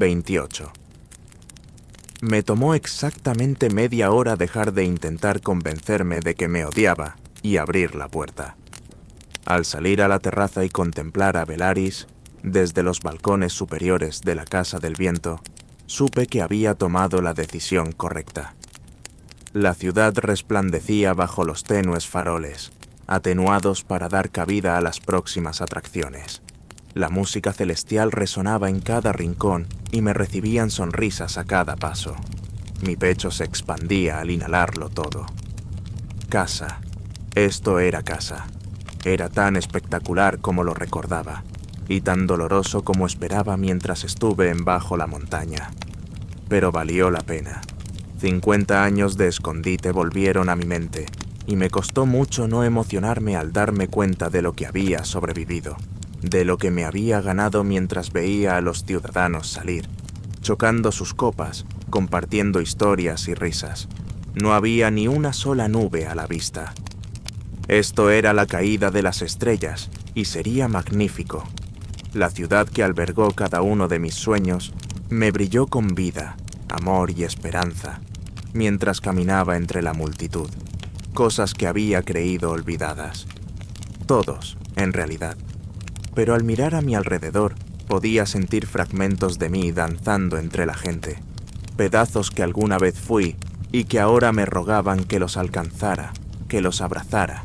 28. Me tomó exactamente media hora dejar de intentar convencerme de que me odiaba y abrir la puerta. Al salir a la terraza y contemplar a Velaris desde los balcones superiores de la Casa del Viento, supe que había tomado la decisión correcta. La ciudad resplandecía bajo los tenues faroles, atenuados para dar cabida a las próximas atracciones. La música celestial resonaba en cada rincón y me recibían sonrisas a cada paso. Mi pecho se expandía al inhalarlo todo. Casa. Esto era casa. Era tan espectacular como lo recordaba, y tan doloroso como esperaba mientras estuve en bajo la montaña. Pero valió la pena. 50 años de escondite volvieron a mi mente, y me costó mucho no emocionarme al darme cuenta de lo que había sobrevivido, de lo que me había ganado mientras veía a los ciudadanos salir, chocando sus copas, compartiendo historias y risas. No había ni una sola nube a la vista. Esto era la caída de las estrellas, y sería magnífico. La ciudad que albergó cada uno de mis sueños me brilló con vida, amor y esperanza, mientras caminaba entre la multitud, cosas que había creído olvidadas. Todos, en realidad. Pero al mirar a mi alrededor, podía sentir fragmentos de mí danzando entre la gente, pedazos que alguna vez fui y que ahora me rogaban que los alcanzara, que los abrazara.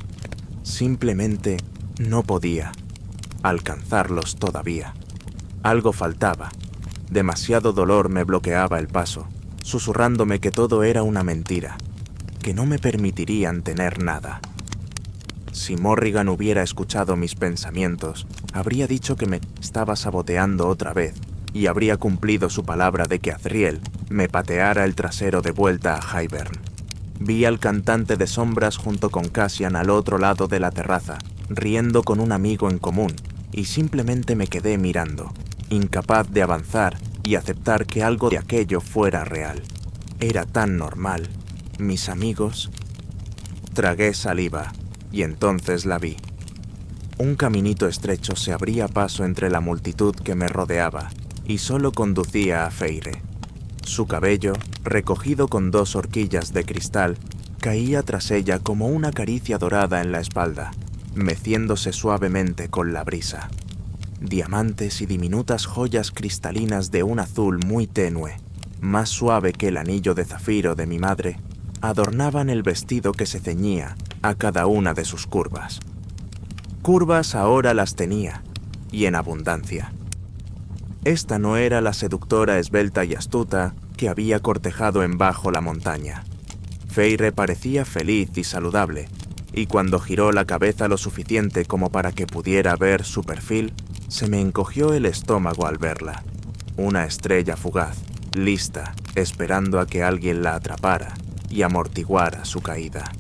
Simplemente no podía alcanzarlos todavía. Algo faltaba. Demasiado dolor me bloqueaba el paso, susurrándome que todo era una mentira, que no me permitirían tener nada. Si Morrigan hubiera escuchado mis pensamientos, habría dicho que me estaba saboteando otra vez y habría cumplido su palabra de que Azriel me pateara el trasero de vuelta a Hybern. Vi al cantante de sombras junto con Cassian al otro lado de la terraza, riendo con un amigo en común, y simplemente me quedé mirando, incapaz de avanzar y aceptar que algo de aquello fuera real. Era tan normal. Mis amigos... Tragué saliva, y entonces la vi. Un caminito estrecho se abría paso entre la multitud que me rodeaba, y solo conducía a Feire. Su cabello, recogido con 2 horquillas de cristal, caía tras ella como una caricia dorada en la espalda, meciéndose suavemente con la brisa. Diamantes y diminutas joyas cristalinas de un azul muy tenue, más suave que el anillo de zafiro de mi madre, adornaban el vestido que se ceñía a cada una de sus curvas. Curvas ahora las tenía, y en abundancia. Esta no era la seductora esbelta y astuta que había cortejado en bajo la montaña. Feire parecía feliz y saludable, y cuando giró la cabeza lo suficiente como para que pudiera ver su perfil, se me encogió el estómago al verla. Una estrella fugaz, lista, esperando a que alguien la atrapara y amortiguara su caída.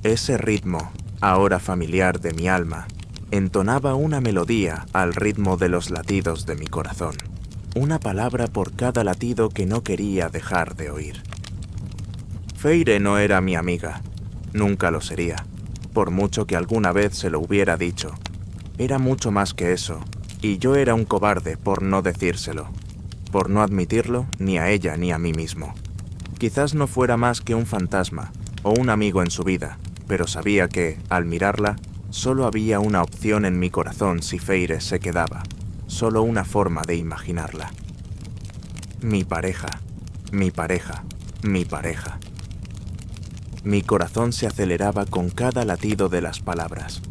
Ese ritmo, ahora familiar de mi alma, entonaba una melodía al ritmo de los latidos de mi corazón. Una palabra por cada latido que no quería dejar de oír. Feire no era mi amiga. Nunca lo sería, por mucho que alguna vez se lo hubiera dicho. Era mucho más que eso, y yo era un cobarde por no decírselo, por no admitirlo ni a ella ni a mí mismo. Quizás no fuera más que un fantasma o un amigo en su vida, pero sabía que, al mirarla, solo había una opción en mi corazón si Feire se quedaba, solo una forma de imaginarla. Mi pareja, mi pareja, mi pareja. Mi corazón se aceleraba con cada latido de las palabras.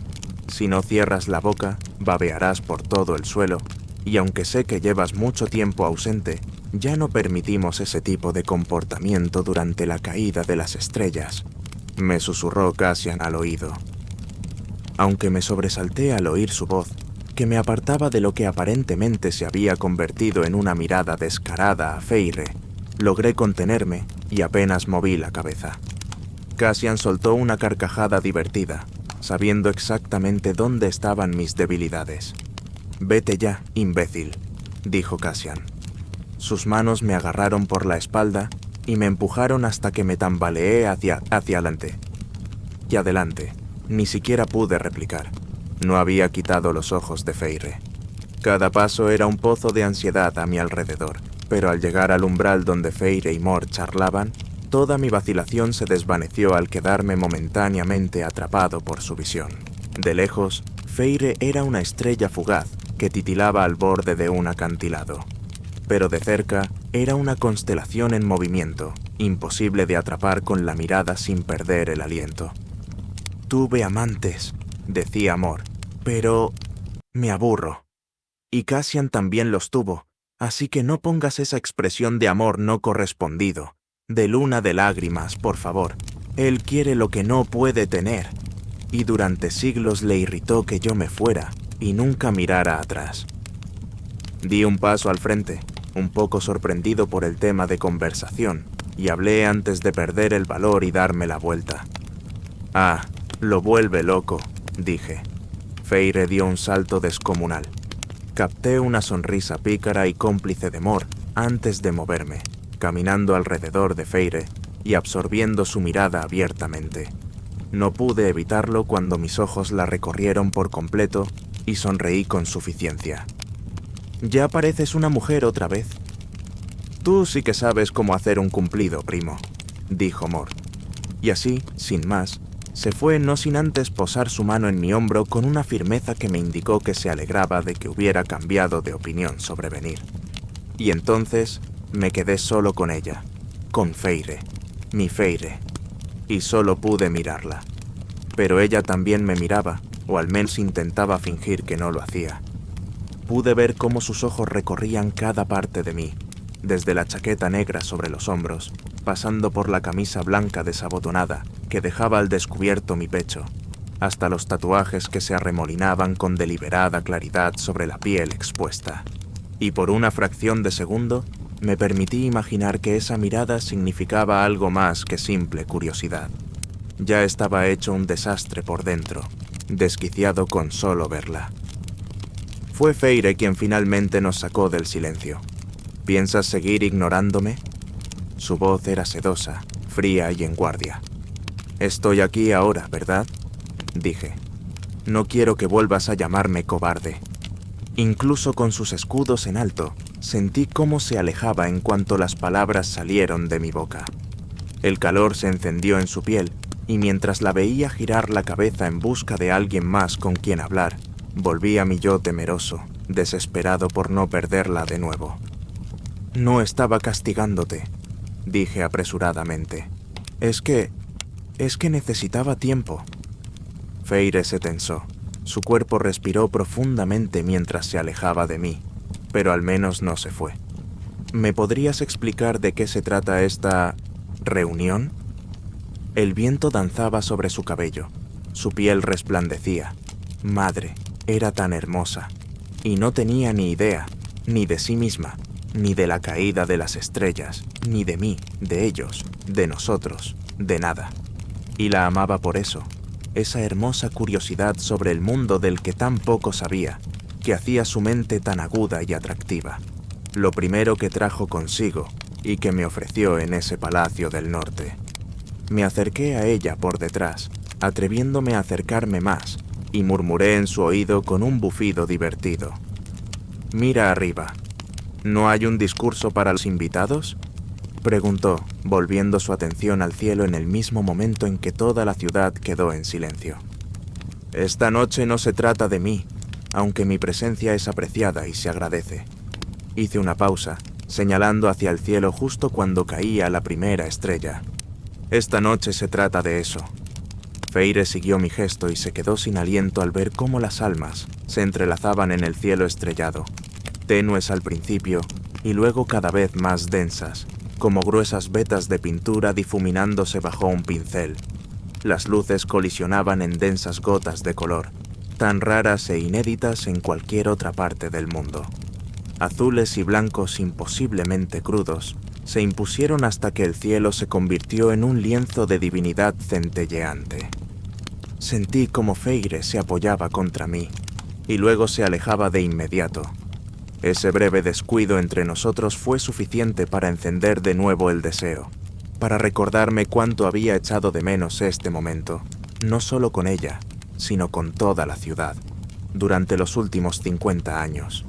Si no cierras la boca, babearás por todo el suelo, y aunque sé que llevas mucho tiempo ausente, ya no permitimos ese tipo de comportamiento durante la caída de las estrellas, me susurró Cassian al oído. Aunque me sobresalté al oír su voz, que me apartaba de lo que aparentemente se había convertido en una mirada descarada a Feire, logré contenerme y apenas moví la cabeza. Cassian soltó una carcajada divertida, sabiendo exactamente dónde estaban mis debilidades. «Vete ya, imbécil», dijo Cassian. Sus manos me agarraron por la espalda y me empujaron hasta que me tambaleé hacia adelante. Y adelante, ni siquiera pude replicar. No había quitado los ojos de Feire. Cada paso era un pozo de ansiedad a mi alrededor, pero al llegar al umbral donde Feire y Mor charlaban, toda mi vacilación se desvaneció al quedarme momentáneamente atrapado por su visión. De lejos, Feire era una estrella fugaz que titilaba al borde de un acantilado. Pero de cerca era una constelación en movimiento, imposible de atrapar con la mirada sin perder el aliento. «Tuve amantes», decía Mor, «pero me aburro. Y Cassian también los tuvo, así que no pongas esa expresión de amor no correspondido, de luna de lágrimas, por favor. Él quiere lo que no puede tener. Y durante siglos le irritó que yo me fuera y nunca mirara atrás». Di un paso al frente, un poco sorprendido por el tema de conversación, y hablé antes de perder el valor y darme la vuelta. «Ah, lo vuelve loco», dije. Feire dio un salto descomunal. Capté una sonrisa pícara y cómplice de Mor antes de moverme, caminando alrededor de Feire y absorbiendo su mirada abiertamente. No pude evitarlo cuando mis ojos la recorrieron por completo y sonreí con suficiencia. «Ya pareces una mujer otra vez». «Tú sí que sabes cómo hacer un cumplido, primo», dijo Mor. Y así, sin más, se fue no sin antes posar su mano en mi hombro con una firmeza que me indicó que se alegraba de que hubiera cambiado de opinión sobre venir. Y entonces me quedé solo con ella, con Feire, mi Feire, y solo pude mirarla. Pero ella también me miraba, o al menos intentaba fingir que no lo hacía. Pude ver cómo sus ojos recorrían cada parte de mí, desde la chaqueta negra sobre los hombros, pasando por la camisa blanca desabotonada que dejaba al descubierto mi pecho, hasta los tatuajes que se arremolinaban con deliberada claridad sobre la piel expuesta. Y por una fracción de segundo me permití imaginar que esa mirada significaba algo más que simple curiosidad. Ya estaba hecho un desastre por dentro, desquiciado con solo verla. Fue Feire quien finalmente nos sacó del silencio. «¿Piensas seguir ignorándome?». Su voz era sedosa, fría y en guardia. «Estoy aquí ahora, ¿verdad?», dije. «No quiero que vuelvas a llamarme cobarde». Incluso con sus escudos en alto, sentí cómo se alejaba en cuanto las palabras salieron de mi boca. El calor se encendió en su piel, y mientras la veía girar la cabeza en busca de alguien más con quien hablar, volví a mi yo temeroso, desesperado por no perderla de nuevo. «No estaba castigándote», dije apresuradamente. Es que necesitaba tiempo». Feire se tensó. Su cuerpo respiró profundamente mientras se alejaba de mí, pero al menos no se fue. «¿Me podrías explicar de qué se trata esta reunión?». El viento danzaba sobre su cabello. Su piel resplandecía. Madre, era tan hermosa. Y no tenía ni idea, ni de sí misma, ni de la caída de las estrellas, ni de mí, de ellos, de nosotros, de nada. Y la amaba por eso, esa hermosa curiosidad sobre el mundo del que tan poco sabía, que hacía su mente tan aguda y atractiva. Lo primero que trajo consigo y que me ofreció en ese palacio del norte. Me acerqué a ella por detrás, atreviéndome a acercarme más, y murmuré en su oído con un bufido divertido. «Mira arriba. ¿No hay un discurso para los invitados?», preguntó, volviendo su atención al cielo en el mismo momento en que toda la ciudad quedó en silencio. «Esta noche no se trata de mí, aunque mi presencia es apreciada y se agradece». Hice una pausa, señalando hacia el cielo justo cuando caía la primera estrella. «Esta noche se trata de eso». Feire siguió mi gesto y se quedó sin aliento al ver cómo las almas se entrelazaban en el cielo estrellado, tenues al principio y luego cada vez más densas, como gruesas vetas de pintura difuminándose bajo un pincel. Las luces colisionaban en densas gotas de color, tan raras e inéditas en cualquier otra parte del mundo. Azules y blancos imposiblemente crudos, se impusieron hasta que el cielo se convirtió en un lienzo de divinidad centelleante. Sentí como Feire se apoyaba contra mí, y luego se alejaba de inmediato. Ese breve descuido entre nosotros fue suficiente para encender de nuevo el deseo, para recordarme cuánto había echado de menos este momento, no solo con ella, sino con toda la ciudad, durante los últimos 50 años.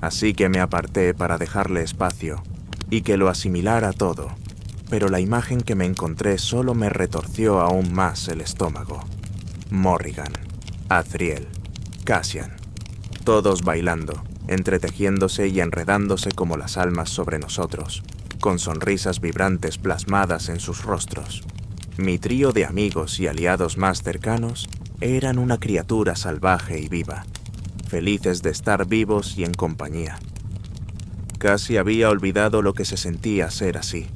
así que me aparté para dejarle espacio y que lo asimilara todo, pero la imagen que me encontré solo me retorció aún más el estómago. Morrigan, Azriel, Cassian, todos bailando, entretejiéndose y enredándose como las almas sobre nosotros, con sonrisas vibrantes plasmadas en sus rostros. Mi trío de amigos y aliados más cercanos eran una criatura salvaje y viva, felices de estar vivos y en compañía. Casi había olvidado lo que se sentía ser así.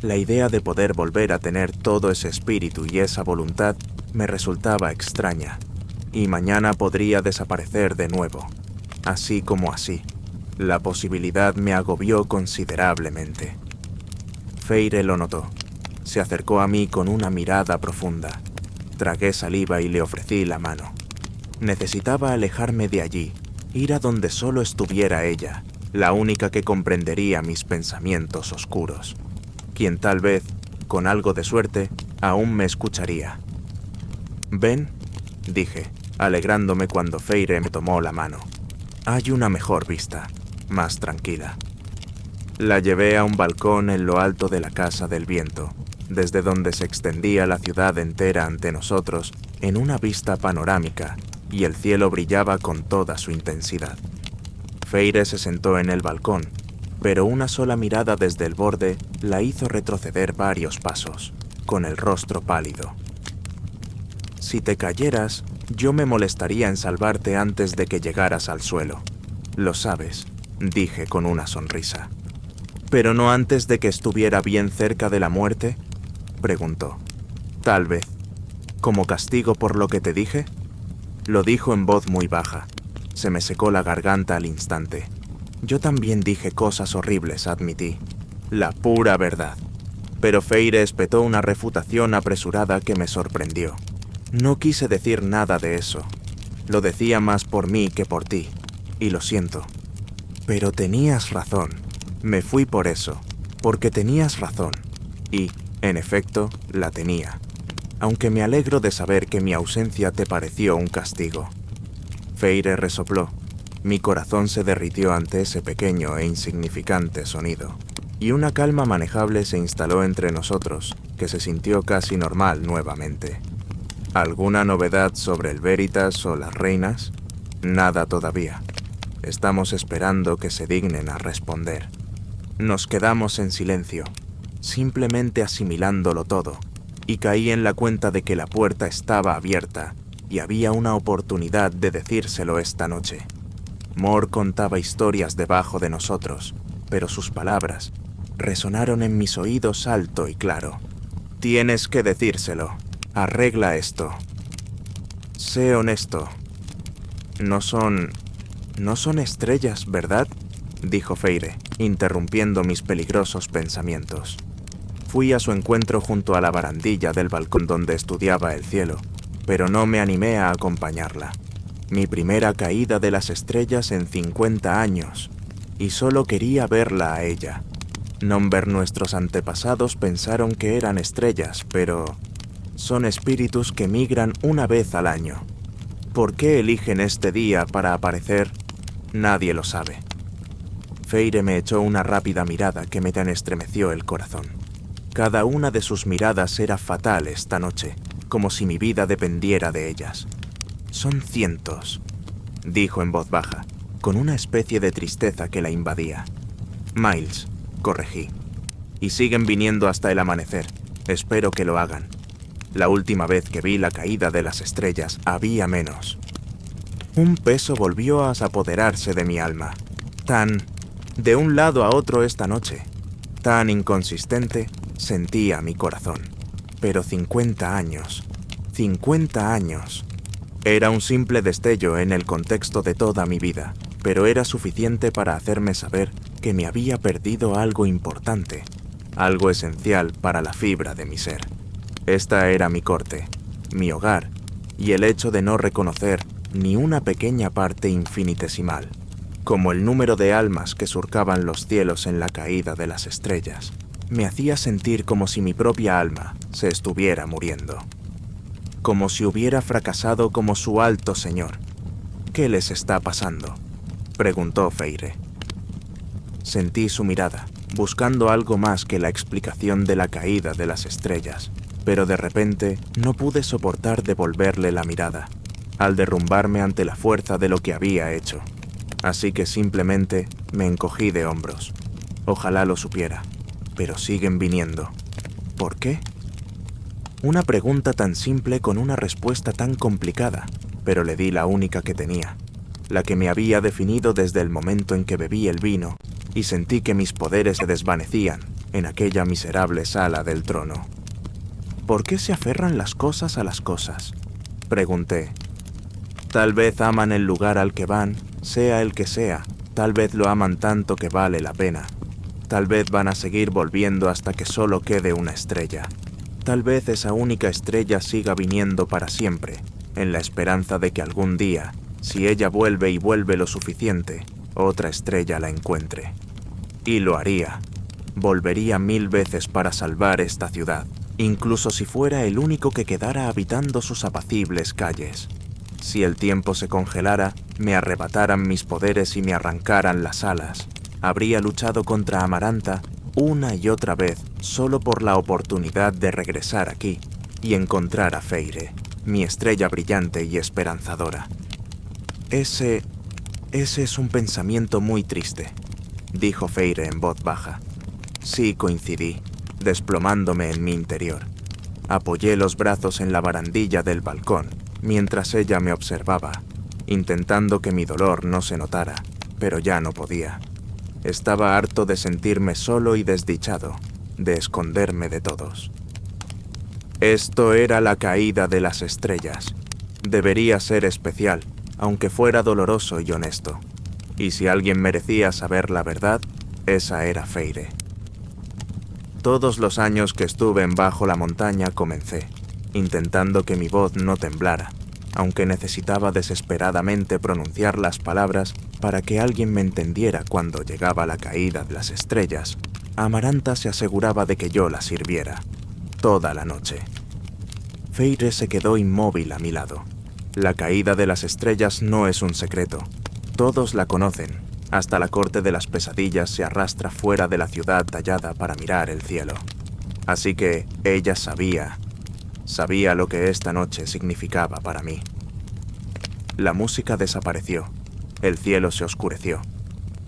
La idea de poder volver a tener todo ese espíritu y esa voluntad me resultaba extraña, y mañana podría desaparecer de nuevo, así como así. La posibilidad me agobió considerablemente. Feire lo notó. Se acercó a mí con una mirada profunda. Tragué saliva y le ofrecí la mano. Necesitaba alejarme de allí, ir a donde solo estuviera ella, la única que comprendería mis pensamientos oscuros, quien tal vez, con algo de suerte, aún me escucharía. «Ven», dije, alegrándome cuando Feire me tomó la mano. «Hay una mejor vista, más tranquila». La llevé a un balcón en lo alto de la Casa del Viento, desde donde se extendía la ciudad entera ante nosotros en una vista panorámica, y el cielo brillaba con toda su intensidad. Feire se sentó en el balcón, pero una sola mirada desde el borde la hizo retroceder varios pasos, con el rostro pálido. «Si te cayeras, yo me molestaría en salvarte antes de que llegaras al suelo. Lo sabes», dije con una sonrisa. «¿Pero no antes de que estuviera bien cerca de la muerte?», preguntó. «Tal vez. ¿Como castigo por lo que te dije?». Lo dijo en voz muy baja. Se me secó la garganta al instante. Yo también dije cosas horribles, admití. La pura verdad. Pero Feire espetó una refutación apresurada que me sorprendió. No quise decir nada de eso. Lo decía más por mí que por ti. Y lo siento. Pero tenías razón. Me fui por eso. Porque tenías razón. Y, en efecto, la tenía. Aunque me alegro de saber que mi ausencia te pareció un castigo. Feire resopló. Mi corazón se derritió ante ese pequeño e insignificante sonido, y una calma manejable se instaló entre nosotros, que se sintió casi normal nuevamente. ¿Alguna novedad sobre el Veritas o las reinas? Nada todavía. Estamos esperando que se dignen a responder. Nos quedamos en silencio, simplemente asimilándolo todo, y caí en la cuenta de que la puerta estaba abierta y había una oportunidad de decírselo esta noche. Mor contaba historias debajo de nosotros, pero sus palabras resonaron en mis oídos alto y claro. «Tienes que decírselo. Arregla esto. Sé honesto. No son estrellas, ¿verdad?», dijo Feire, interrumpiendo mis peligrosos pensamientos. Fui a su encuentro junto a la barandilla del balcón donde estudiaba el cielo, pero no me animé a acompañarla. Mi primera caída de las estrellas en 50 años, y solo quería verla a ella. Nomber nuestros antepasados pensaron que eran estrellas, pero son espíritus que migran una vez al año. ¿Por qué eligen este día para aparecer? Nadie lo sabe. Feire me echó una rápida mirada que me tan estremeció el corazón. Cada una de sus miradas era fatal esta noche, como si mi vida dependiera de ellas. «Son cientos», dijo en voz baja, con una especie de tristeza que la invadía. «Miles», corregí. «Y siguen viniendo hasta el amanecer. Espero que lo hagan. La última vez que vi la caída de las estrellas había menos». Un peso volvió a apoderarse de mi alma. De un lado a otro esta noche. Tan inconsistente, sentía mi corazón. Pero 50 años. 50 años. Era un simple destello en el contexto de toda mi vida, pero era suficiente para hacerme saber que me había perdido algo importante, algo esencial para la fibra de mi ser. Esta era mi corte, mi hogar, y el hecho de no reconocer ni una pequeña parte infinitesimal, como el número de almas que surcaban los cielos en la caída de las estrellas, me hacía sentir como si mi propia alma se estuviera muriendo. Como si hubiera fracasado como su alto señor. «¿Qué les está pasando?», preguntó Feire. Sentí su mirada, buscando algo más que la explicación de la caída de las estrellas, pero de repente no pude soportar devolverle la mirada, al derrumbarme ante la fuerza de lo que había hecho. Así que simplemente me encogí de hombros. Ojalá lo supiera, pero siguen viniendo. ¿Por qué? Una pregunta tan simple con una respuesta tan complicada, pero le di la única que tenía, la que me había definido desde el momento en que bebí el vino y sentí que mis poderes se desvanecían en aquella miserable sala del trono. ¿Por qué se aferran las cosas a las cosas?, pregunté. Tal vez aman el lugar al que van, sea el que sea, tal vez lo aman tanto que vale la pena. Tal vez van a seguir volviendo hasta que solo quede una estrella. Tal vez esa única estrella siga viniendo para siempre, en la esperanza de que algún día, si ella vuelve y vuelve lo suficiente, otra estrella la encuentre. Y lo haría. Volvería 1000 veces para salvar esta ciudad, incluso si fuera el único que quedara habitando sus apacibles calles. Si el tiempo se congelara, me arrebataran mis poderes y me arrancaran las alas, habría luchado contra Amaranta una y otra vez solo por la oportunidad de regresar aquí y encontrar a Feire, mi estrella brillante y esperanzadora. Ese es un pensamiento muy triste, dijo Feire en voz baja. Sí, coincidí, desplomándome en mi interior. Apoyé los brazos en la barandilla del balcón mientras ella me observaba, intentando que mi dolor no se notara, pero ya no podía. Estaba harto de sentirme solo y desdichado, de esconderme de todos. Esto era la caída de las estrellas. Debería ser especial, aunque fuera doloroso y honesto. Y si alguien merecía saber la verdad, esa era Feire. Todos los años que estuve en Bajo la Montaña comencé, intentando que mi voz no temblara, aunque necesitaba desesperadamente pronunciar las palabras para que alguien me entendiera cuando llegaba la caída de las estrellas. Amaranta se aseguraba de que yo la sirviera, toda la noche. Feire se quedó inmóvil a mi lado. La caída de las estrellas no es un secreto. Todos la conocen. Hasta la corte de las pesadillas se arrastra fuera de la ciudad tallada para mirar el cielo. Así que ella sabía lo que esta noche significaba para mí. La música desapareció. El cielo se oscureció.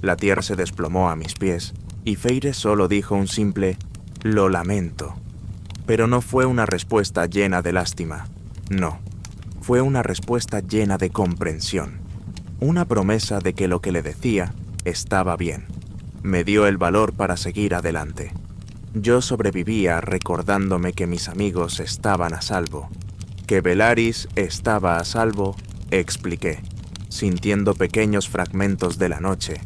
La tierra se desplomó a mis pies y Feire solo dijo un simple «Lo lamento». Pero no fue una respuesta llena de lástima. No. Fue una respuesta llena de comprensión. Una promesa de que lo que le decía estaba bien. Me dio el valor para seguir adelante. Yo sobrevivía recordándome que mis amigos estaban a salvo. Que Velaris estaba a salvo, expliqué, sintiendo pequeños fragmentos de la noche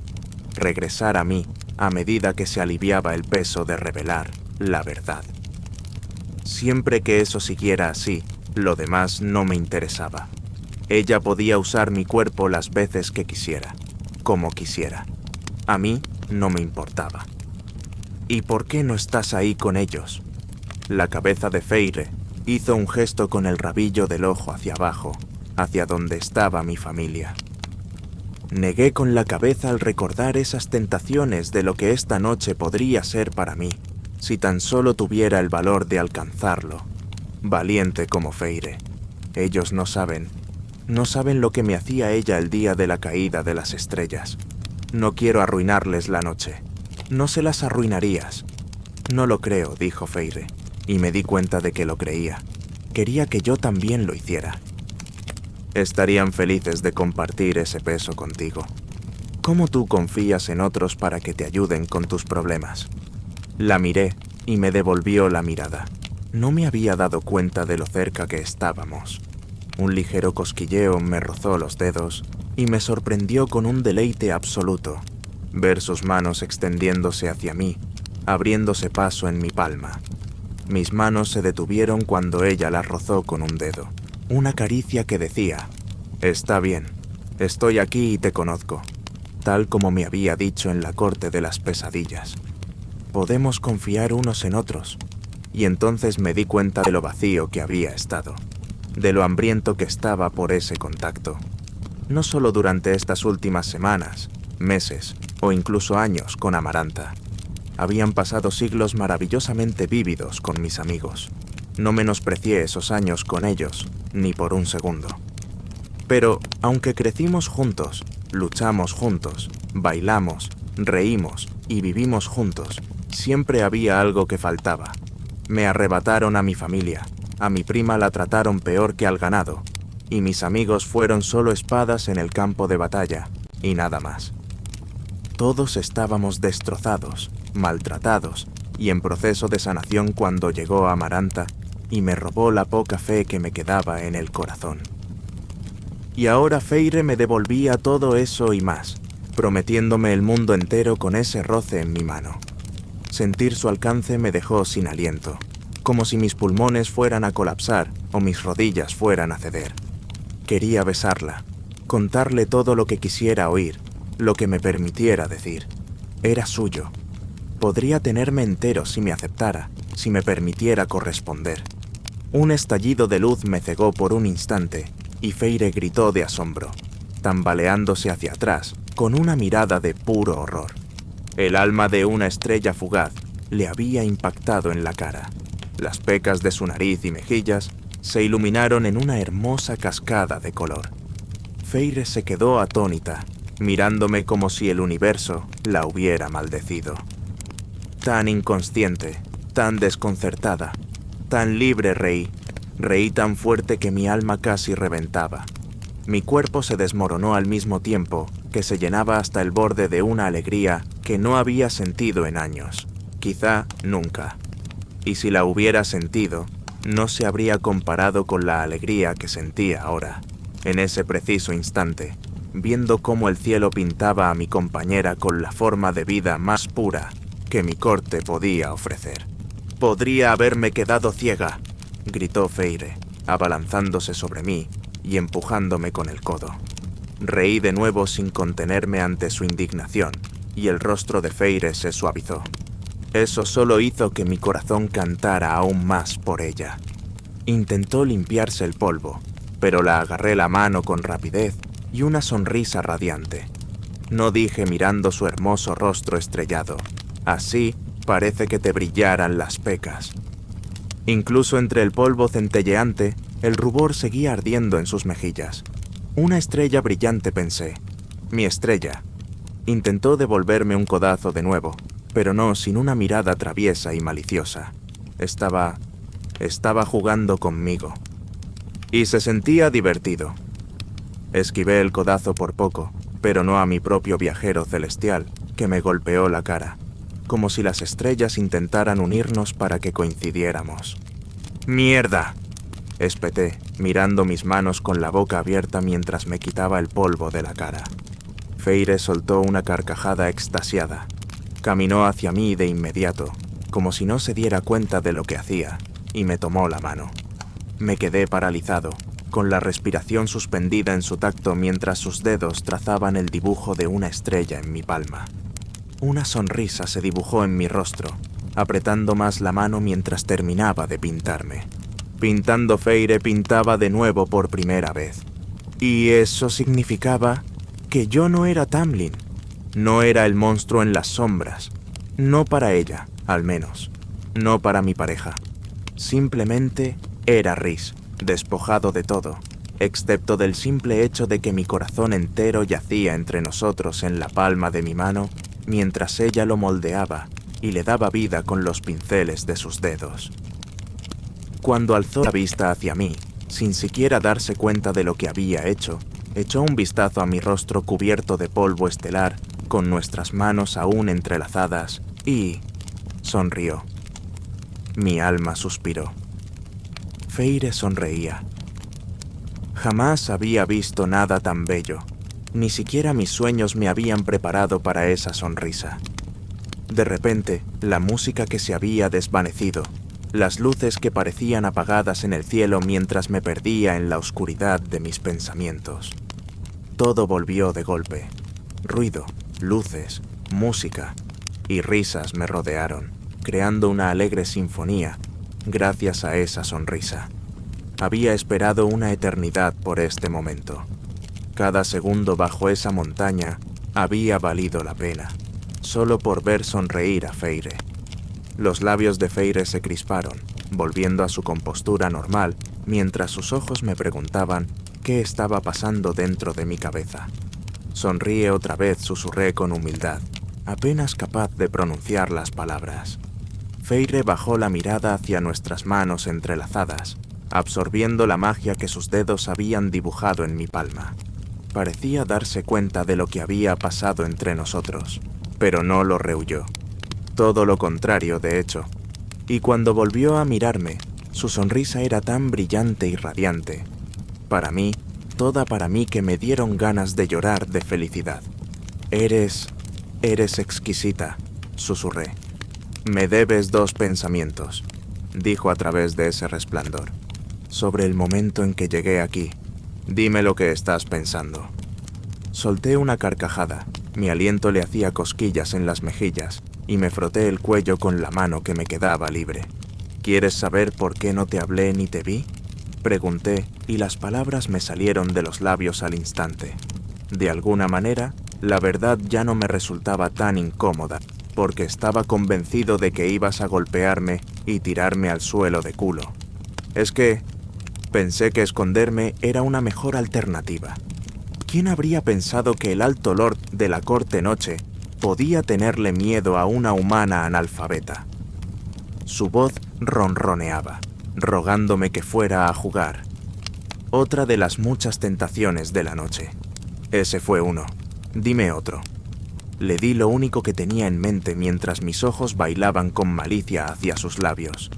regresar a mí a medida que se aliviaba el peso de revelar la verdad. Siempre que eso siguiera así, lo demás no me interesaba. Ella podía usar mi cuerpo las veces que quisiera, como quisiera. A mí no me importaba. ¿Y por qué no estás ahí con ellos? La cabeza de Feire hizo un gesto con el rabillo del ojo hacia abajo, hacia donde estaba mi familia. Negué con la cabeza al recordar esas tentaciones de lo que esta noche podría ser para mí, si tan solo tuviera el valor de alcanzarlo. Valiente como Feire. Ellos no saben lo que me hacía ella el día de la caída de las estrellas. No quiero arruinarles la noche. No se las arruinarías. No lo creo, dijo Feire, y me di cuenta de que lo creía. Quería que yo también lo hiciera. Estarían felices de compartir ese peso contigo. ¿Cómo tú confías en otros para que te ayuden con tus problemas? La miré y me devolvió la mirada. No me había dado cuenta de lo cerca que estábamos. Un ligero cosquilleo me rozó los dedos y me sorprendió con un deleite absoluto ver sus manos extendiéndose hacia mí, abriéndose paso en mi palma. Mis manos se detuvieron cuando ella las rozó con un dedo. Una caricia que decía, «Está bien, estoy aquí y te conozco», tal como me había dicho en la corte de las pesadillas. Podemos confiar unos en otros. Y entonces me di cuenta de lo vacío que había estado, de lo hambriento que estaba por ese contacto. No solo durante estas últimas semanas, meses, o incluso años con Amaranta. Habían pasado siglos maravillosamente vívidos con mis amigos. No menosprecié esos años con ellos, ni por un segundo. Pero, aunque crecimos juntos, luchamos juntos, bailamos, reímos y vivimos juntos, siempre había algo que faltaba. Me arrebataron a mi familia, a mi prima la trataron peor que al ganado, y mis amigos fueron solo espadas en el campo de batalla, y nada más. Todos estábamos destrozados, maltratados y en proceso de sanación cuando llegó Amaranta y me robó la poca fe que me quedaba en el corazón. Y ahora Feire me devolvía todo eso y más, prometiéndome el mundo entero con ese roce en mi mano. Sentir su alcance me dejó sin aliento, como si mis pulmones fueran a colapsar o mis rodillas fueran a ceder. Quería besarla, contarle todo lo que quisiera oír, lo que me permitiera decir. Era suyo. Podría tenerme entero si me aceptara, si me permitiera corresponder. Un estallido de luz me cegó por un instante y Feire gritó de asombro, tambaleándose hacia atrás con una mirada de puro horror. El alma de una estrella fugaz le había impactado en la cara. Las pecas de su nariz y mejillas se iluminaron en una hermosa cascada de color. Feire se quedó atónita, mirándome como si el universo la hubiera maldecido. Tan inconsciente, tan desconcertada, tan libre reí. Reí tan fuerte que mi alma casi reventaba. Mi cuerpo se desmoronó al mismo tiempo que se llenaba hasta el borde de una alegría que no había sentido en años, quizá nunca. Y si la hubiera sentido, no se habría comparado con la alegría que sentía ahora, en ese preciso instante, viendo cómo el cielo pintaba a mi compañera con la forma de vida más pura que mi corte podía ofrecer. «Podría haberme quedado ciega», gritó Feire, abalanzándose sobre mí y empujándome con el codo. Reí de nuevo sin contenerme ante su indignación, y el rostro de Feire se suavizó. Eso solo hizo que mi corazón cantara aún más por ella. Intentó limpiarse el polvo, pero la agarré la mano con rapidez y una sonrisa radiante. No dije mirando su hermoso rostro estrellado, «Así parece que te brillaran las pecas». Incluso entre el polvo centelleante, el rubor seguía ardiendo en sus mejillas. Una estrella brillante, pensé. Mi estrella. Intentó devolverme un codazo de nuevo, pero no sin una mirada traviesa y maliciosa. Estaba jugando conmigo. Y se sentía divertido. Esquivé el codazo por poco, pero no a mi propio viajero celestial, que me golpeó la cara, como si las estrellas intentaran unirnos para que coincidiéramos. «¡Mierda!», espeté, mirando mis manos con la boca abierta mientras me quitaba el polvo de la cara. Feire soltó una carcajada extasiada. Caminó hacia mí de inmediato, como si no se diera cuenta de lo que hacía, y me tomó la mano. Me quedé paralizado, con la respiración suspendida en su tacto mientras sus dedos trazaban el dibujo de una estrella en mi palma. Una sonrisa se dibujó en mi rostro, apretando más la mano mientras terminaba de pintarme. Pintando Feire pintaba de nuevo por primera vez. Y eso significaba que yo no era Tamlin. No era el monstruo en las sombras. No para ella, al menos. No para mi pareja. Simplemente era Rhys, despojado de todo, excepto del simple hecho de que mi corazón entero yacía entre nosotros en la palma de mi mano, mientras ella lo moldeaba y le daba vida con los pinceles de sus dedos. Cuando alzó la vista hacia mí, sin siquiera darse cuenta de lo que había hecho, echó un vistazo a mi rostro cubierto de polvo estelar, con nuestras manos aún entrelazadas, y sonrió. Mi alma suspiró. Feire sonreía. Jamás había visto nada tan bello. Ni siquiera mis sueños me habían preparado para esa sonrisa. De repente, la música que se había desvanecido, las luces que parecían apagadas en el cielo mientras me perdía en la oscuridad de mis pensamientos. Todo volvió de golpe. Ruido, luces, música y risas me rodearon, creando una alegre sinfonía gracias a esa sonrisa. Había esperado una eternidad por este momento. Cada segundo bajo esa montaña Había valido la pena, solo por ver sonreír a Feire. Los labios de Feire se crisparon, volviendo a su compostura normal, mientras sus ojos me preguntaban qué estaba pasando dentro de mi cabeza. Sonríe otra vez, susurré con humildad, apenas capaz de pronunciar las palabras. Feire bajó la mirada hacia nuestras manos entrelazadas, absorbiendo la magia que sus dedos habían dibujado en mi palma. Parecía darse cuenta de lo que había pasado entre nosotros, pero no lo rehuyó. Todo lo contrario, de hecho. Y cuando volvió a mirarme, su sonrisa era tan brillante y radiante. Para mí, toda para mí, que me dieron ganas de llorar de felicidad. Eres exquisita, susurré. Me debes 2 pensamientos, dijo a través de ese resplandor. Sobre el momento en que llegué aquí. Dime lo que estás pensando. Solté una carcajada. Mi aliento le hacía cosquillas en las mejillas y me froté el cuello con la mano que me quedaba libre. ¿Quieres saber por qué no te hablé ni te vi? Pregunté, y las palabras me salieron de los labios al instante. De alguna manera, la verdad ya no me resultaba tan incómoda, porque estaba convencido de que ibas a golpearme y tirarme al suelo de culo. Es que pensé que esconderme era una mejor alternativa. ¿Quién habría pensado que el alto lord de la corte noche podía tenerle miedo a una humana analfabeta? Su voz ronroneaba, rogándome que fuera a jugar. Otra de las muchas tentaciones de la noche. Ese fue uno. Dime otro. Le di lo único que tenía en mente mientras mis ojos bailaban con malicia hacia sus labios.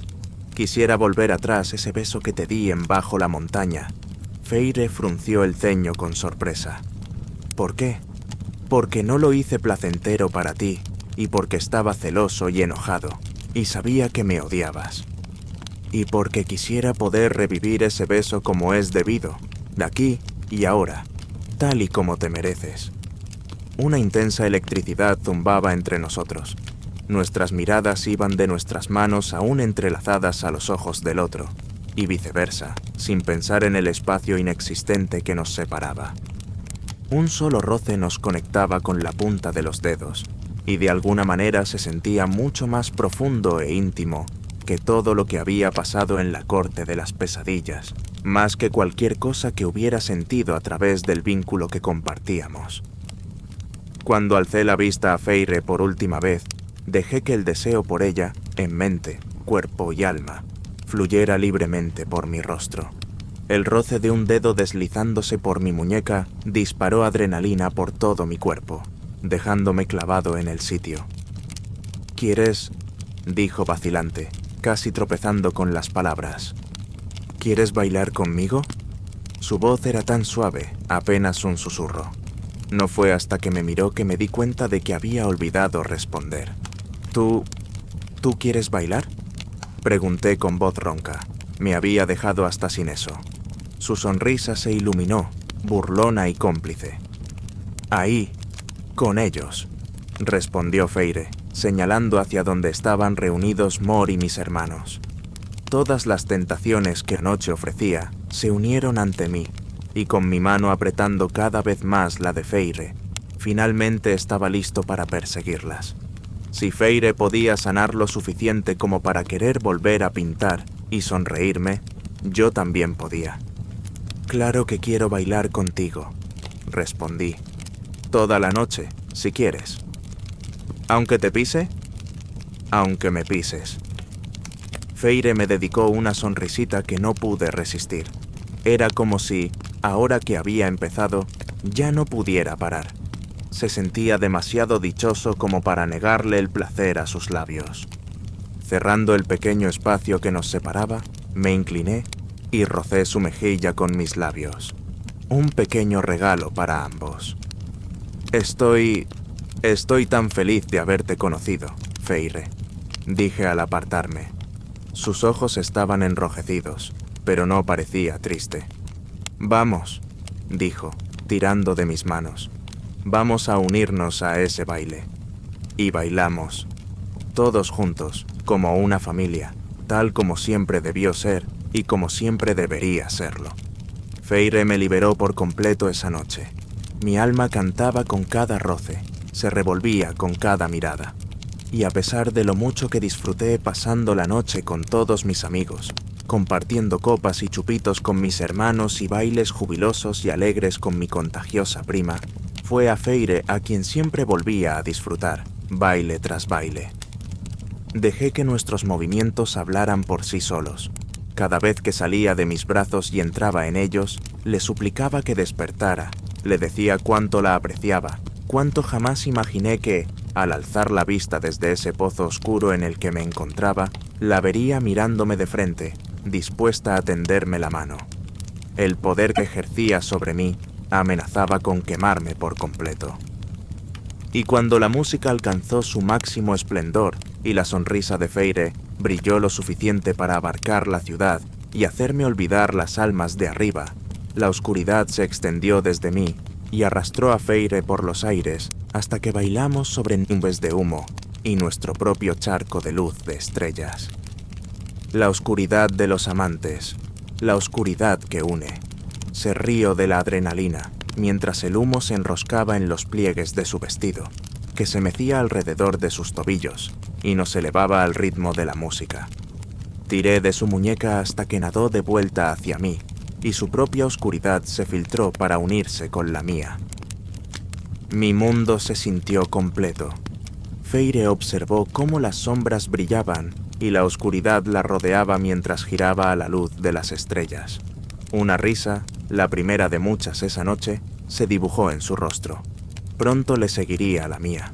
Quisiera volver atrás ese beso que te di en Bajo la montaña. Feire frunció el ceño con sorpresa. ¿Por qué? Porque no lo hice placentero para ti, y porque estaba celoso y enojado, y sabía que me odiabas. Y porque quisiera poder revivir ese beso como es debido, de aquí y ahora, tal y como te mereces. Una intensa electricidad zumbaba entre nosotros. Nuestras miradas iban de nuestras manos aún entrelazadas a los ojos del otro, y viceversa, sin pensar en el espacio inexistente que nos separaba. Un solo roce nos conectaba con la punta de los dedos, y de alguna manera se sentía mucho más profundo e íntimo que todo lo que había pasado en la corte de las pesadillas, más que cualquier cosa que hubiera sentido a través del vínculo que compartíamos. Cuando alcé la vista a Feire por última vez, dejé que el deseo por ella, en mente, cuerpo y alma, fluyera libremente por mi rostro. El roce de un dedo deslizándose por mi muñeca disparó adrenalina por todo mi cuerpo, dejándome clavado en el sitio. ¿Quieres?, dijo vacilante, casi tropezando con las palabras. ¿Quieres bailar conmigo? Su voz era tan suave, apenas un susurro. No fue hasta que me miró que me di cuenta de que había olvidado responder. ¿Tú quieres bailar?, pregunté con voz ronca. Me había dejado hasta sin eso. Su sonrisa se iluminó, burlona y cómplice. Ahí, con ellos, respondió Feire, señalando hacia donde estaban reunidos Mor y mis hermanos. Todas las tentaciones que anoche ofrecía se unieron ante mí, y con mi mano apretando cada vez más la de Feire, finalmente estaba listo para perseguirlas. Si Feire podía sanar lo suficiente como para querer volver a pintar y sonreírme, yo también podía. Claro que quiero bailar contigo, respondí. Toda la noche, si quieres. ¿Aunque te pise? Aunque me pises. Feire me dedicó una sonrisita que no pude resistir. Era como si, ahora que había empezado, ya no pudiera parar. Se sentía demasiado dichoso como para negarle el placer a sus labios. Cerrando el pequeño espacio que nos separaba, me incliné y rocé su mejilla con mis labios. Un pequeño regalo para ambos. Estoy tan feliz de haberte conocido, Feire, dije al apartarme. Sus ojos estaban enrojecidos, pero no parecía triste. Vamos, dijo, tirando de mis manos. Vamos a unirnos a ese baile. Y bailamos, todos juntos, como una familia, tal como siempre debió ser y como siempre debería serlo. Feire me liberó por completo esa noche. Mi alma cantaba con cada roce, se revolvía con cada mirada. Y a pesar de lo mucho que disfruté pasando la noche con todos mis amigos, compartiendo copas y chupitos con mis hermanos y bailes jubilosos y alegres con mi contagiosa prima, fue a Feire a quien siempre volvía a disfrutar, baile tras baile. Dejé que nuestros movimientos hablaran por sí solos. Cada vez que salía de mis brazos y entraba en ellos, le suplicaba que despertara, le decía cuánto la apreciaba, cuánto jamás imaginé que, al alzar la vista desde ese pozo oscuro en el que me encontraba, la vería mirándome de frente, dispuesta a tenderme la mano. El poder que ejercía sobre mí amenazaba con quemarme por completo. Y cuando la música alcanzó su máximo esplendor y la sonrisa de Feire brilló lo suficiente para abarcar la ciudad y hacerme olvidar las almas de arriba, la oscuridad se extendió desde mí y arrastró a Feire por los aires hasta que bailamos sobre nubes de humo y nuestro propio charco de luz de estrellas. La oscuridad de los amantes, la oscuridad que une. Se río de la adrenalina, mientras el humo se enroscaba en los pliegues de su vestido, que se mecía alrededor de sus tobillos y nos elevaba al ritmo de la música. Tiré de su muñeca hasta que nadó de vuelta hacia mí, y su propia oscuridad se filtró para unirse con la mía. Mi mundo se sintió completo. Feire observó cómo las sombras brillaban y la oscuridad la rodeaba mientras giraba a la luz de las estrellas. Una risa, la primera de muchas esa noche, se dibujó en su rostro. Pronto le seguiría a la mía.